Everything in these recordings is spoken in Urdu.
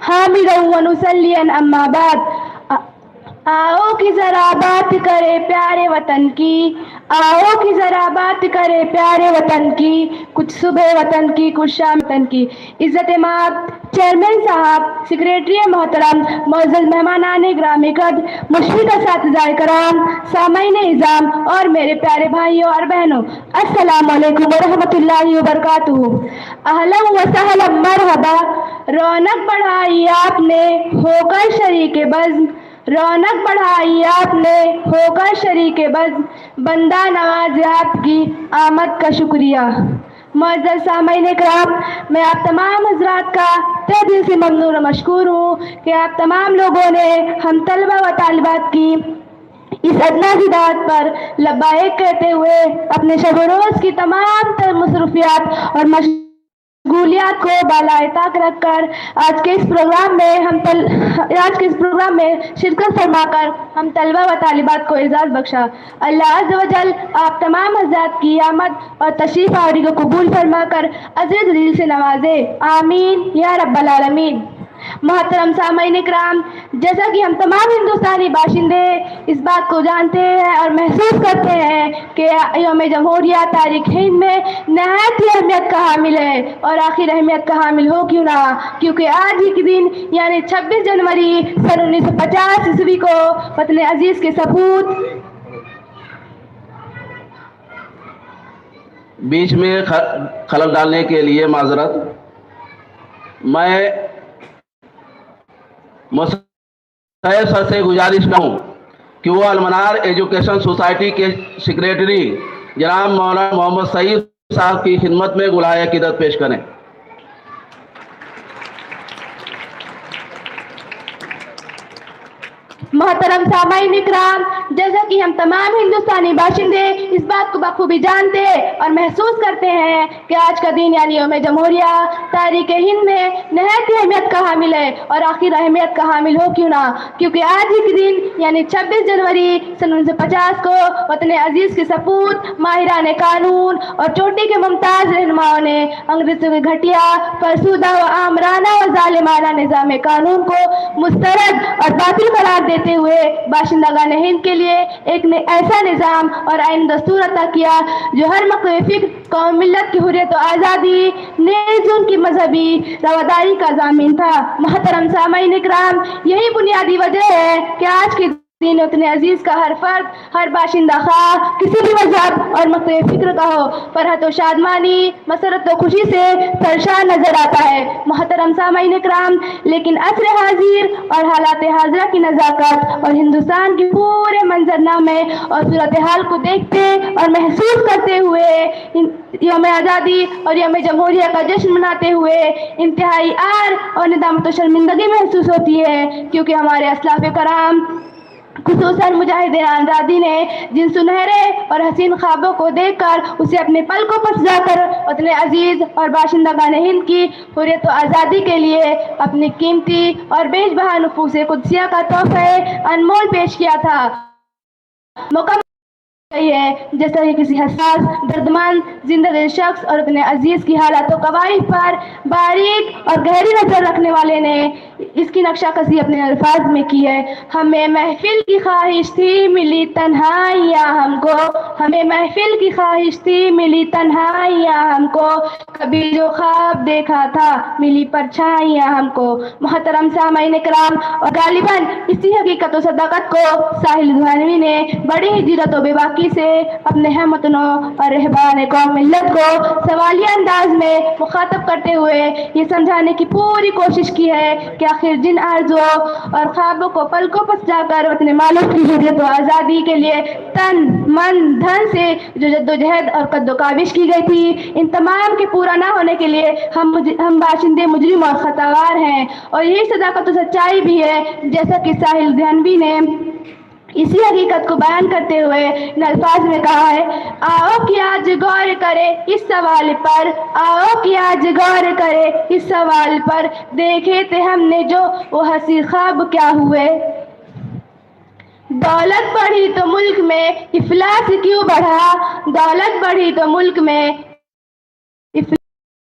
حامدا ونسلیا اما بعد. آؤ کہ ذرا بات کرے پیارے وطن کی، آؤ کہ ذرا بات کرے پیارے وطن کی، کچھ صبح وطن کی کچھ شام وطن کی. عزت مآب چیئرمین صاحب، سیکریٹری محترم، معزز مہمانان گرامی قدر، مشفق اساتذہ کرام، سامعین اعظام اور میرے پیارے بھائیوں اور بہنوں، السلام علیکم ورحمۃ اللہ وبرکاتہ. اہلا و سہلا مرحبا. رونق بڑھائی آپ نے ہو کر شریک بزم، رونق بڑھائی آپ نے ہو کر شریک بزم، بندہ نواز آپ کی آمد کا شکریہ. معزز سامعین کرام، میں آپ تمام حضرات کا تہ دل سے ممنون و مشکور ہوں کہ آپ تمام لوگوں نے ہم طلبہ و طالبات کی اس ادنا سی دعوت پر لبیک کہتے ہوئے اپنے شب و روز کی تمام تر مصروفیات اور مشغولیات کو بالائے طاق رکھ کر آج کے اس پروگرام میں شرکت فرما کر ہم طلبہ و طالبات کو اعزاز بخشا. اللہ عز و جل آپ تمام حضرات کی آمد اور تشریف آوری کو قبول فرما کر عزیز دل سے نوازے، آمین یا رب العالمین. محترم سامعین کرام، جیسا کہ ہم تمام ہندوستانی باشندے اس بات کو جانتے ہیں اور محسوس کرتے ہیں کہ یوم جمہوریہ تاریخ ہند میں نہایت ہی اہمیت کا حامل ہے، اور آخر اہمیت کا حامل ہو کیوں نہ، کیونکہ آج ہی کے دن یعنی 26 جنوری سن 1950 عیسوی کو وطن عزیز کے سپوت بیچ میں خلل ڈالنے کے لیے معذرت. میں مستحق سر سے گزارش کروں کہ وہ المنار ایجوکیشن سوسائٹی کے سیکریٹری جناب مولانا محمد سعید صاحب کی خدمت میں گلہائے عقیدت پیش کریں. محترم سامعین اکرام، جیسا کہ ہم تمام ہندوستانی باشندے اس بات کو بخوبی جانتے اور محسوس کرتے ہیں کہ آج کا دن یعنی یوم جمہوریہ تاریخ ہند میں نہایت ہی اہمیت کا حامل ہے، اور آخر اہمیت کا حامل ہو کیوں نہ، کیونکہ آج ہی کے دن یعنی 26 جنوری سن 1950 کو وطن عزیز کے سپوت ماہران قانون اور چوٹی کے ممتاز رہنماؤں نے انگریزوں کے گھٹیا، فرسودہ و آمرانہ و ظالمانہ نظام قانون کو مسترد اور باطل قرار دیتے ہوئے باشندگان ہند کے لیے ایک ایسا نظام اور آئین دستور عطا کیا جو ہر مقام فکر قوم ملت کی حریت و آزادی نیز ان کی مذہبی رواداری کا ضامن تھا. محترم سامعین اکرام، یہی بنیادی وجہ ہے کہ آج کے دن اتنے عزیز کا ہر فرد، ہر باشندہ خواہ کسی بھی مذہب اور مقام فکر کا ہو، فرحت و شادمانی، مسرت و خوشی سے سرشار نظر آتا ہے. محترم سامعین اکرام، لیکن عصر حاضر اور حالات حاضرہ کی نزاکت اور ہندوستان کے پورے منظرنامے اور صورتحال کو دیکھتے اور محسوس کرتے ہوئے یوم آزادی اور یوم جمہوریہ کا جشن مناتے ہوئے انتہائی عار اور ندامت و شرمندگی محسوس ہوتی ہے، کیونکہ ہمارے اسلاف کرام خصوصاً مجاہد آزادی نے جن سنہرے اور حسین خوابوں کو دیکھ کر اسے اپنے پلکوں پر سجا کر وطن عزیز اور باشندگان ہند کی حریت و آزادی کے لیے اپنی قیمتی اور بیش بہا نفوس قدسیہ کا تحفہ انمول پیش کیا تھا. مکمل ہے جیسا کہ کسی حساس، دردمند، زندہ دل شخص اور اپنے عزیز کی حالات و قوائف پر باریک اور گہری نظر رکھنے والے نے اس کی نقشہ کشی اپنے الفاظ میں کی ہے. ہمیں محفل کی خواہش تھی ملی تنہائیاں ہم کو، ہمیں محفل کی خواہش تھی ملی تنہائیاں ہم کو، کبھی جو خواب دیکھا تھا ملی پرچھائیاں ہم کو. محترم سامعین کرام، اور غالباً اسی حقیقت و صداقت کو ساحل دھوانوی نے بڑی ہی جرأت و بے باکی سے اپنے ہم وطنوں اور رہبان قوم ملت کو سوالیہ انداز میں مخاطب کرتے ہوئے یہ سمجھانے کی پوری کوشش کی ہے کہ آخر جن آرزو اور خوابوں کو پلکوں پر سجا کر اپنے مالک کی حریت و آزادی کے لیے تن من دھن سے جو جدوجہد اور قد و کاوش کی گئی تھی، ان تمام کے پورا نہ ہونے کے لیے ہم باشندے مجرم اور خطاوار ہیں. اور یہی صداقت و سچائی بھی ہے جیسا کہ ساحل دھیانوی نے اسی حقیقت کو بیان کرتے ہوئے ان الفاظ میں کہا ہے: آؤ کہ آج غور کرے اس سوال پر، آؤ کہ آج غور کرے اس سوال پر، دیکھے تھے ہم نے جو وہ حسی خواب کیا ہوئے. دولت بڑھی تو ملک میں افلاس کیوں بڑھا، دولت بڑھی تو ملک میں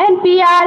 NPR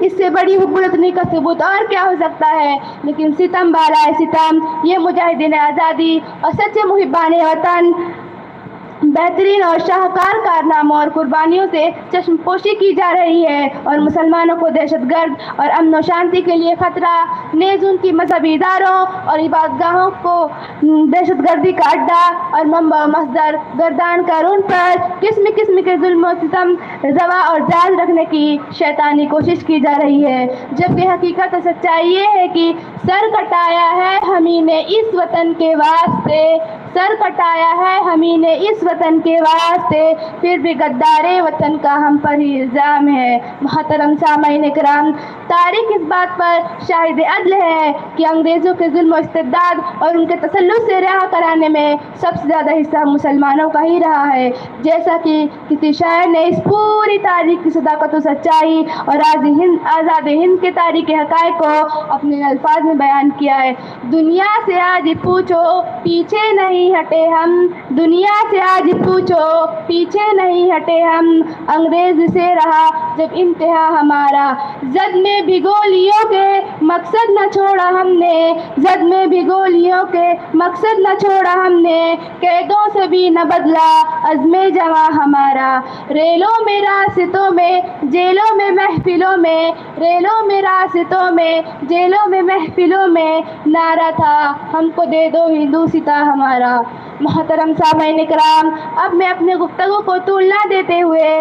اس سے بڑی حکومتنی کا ثبوت اور کیا ہو سکتا ہے؟ لیکن ستم بالائے ستم یہ مجاہدین آزادی اور سچے محبان وطن بہترین اور شاہکار کارناموں اور قربانیوں سے چشم پوشی کی جا رہی ہے اور مسلمانوں کو دہشت گرد اور امن و شانتی کے لیے خطرہ نیز ان کی مذہبی اداروں اور عبادت گاہوں کو دہشت گردی کا اڈا اور منبع و مصدر گردان کر ان پر قسم قسم کے ظلم و ستم روا اور جائز رکھنے کی شیطانی کوشش کی جا رہی ہے، جبکہ حقیقت و سچائی یہ ہے کہ سر کٹایا ہے ہمیں نے اس وطن کے واسطے، سر کٹایا ہے ہمیں نے اس وطن کے واسطے، پھر بھی غدار وطن کا ہم پر ہی الزام ہے۔ محترم سامعین کرام، تاریخ اس بات پر شاہد عدل ہے کہ انگریزوں کے ظلم و استبداد اور ان کے تسلط سے رہا کرانے میں سب سے زیادہ حصہ مسلمانوں کا ہی رہا ہے، جیسا کہ کسی شاعر نے اس پوری تاریخ کی صداقت و سچائی اور آزاد ہند کے تاریخی حقائق کو اپنے الفاظ میں بیان کیا ہے۔ دنیا سے آج پوچھو پیچھے نہیں ہٹے ہم، دنیا سے آج پوچھو پیچھے نہیں ہٹے ہم، انگریز سے رہا جب انتہا ہمارا، زد میں بھی گولیوں کے مقصد نہ چھوڑا ہم نے، زد میں بھی گولیوں کے مقصد نہ چھوڑا ہم نے، قیدوں سے بھی نہ بدلا عزم جواں ہمارا، ریلوں میں راستوں میں جیلوں میں محفلوں میں، ریلوں میں راستوں میں جیلوں میں محفلوں میں، نعرہ تھا ہم کو دے دو ہندوستاں ہمارا۔ محترم سامعین کرام، اب میں اپنے گفتگو کو طول نہ دیتے ہوئے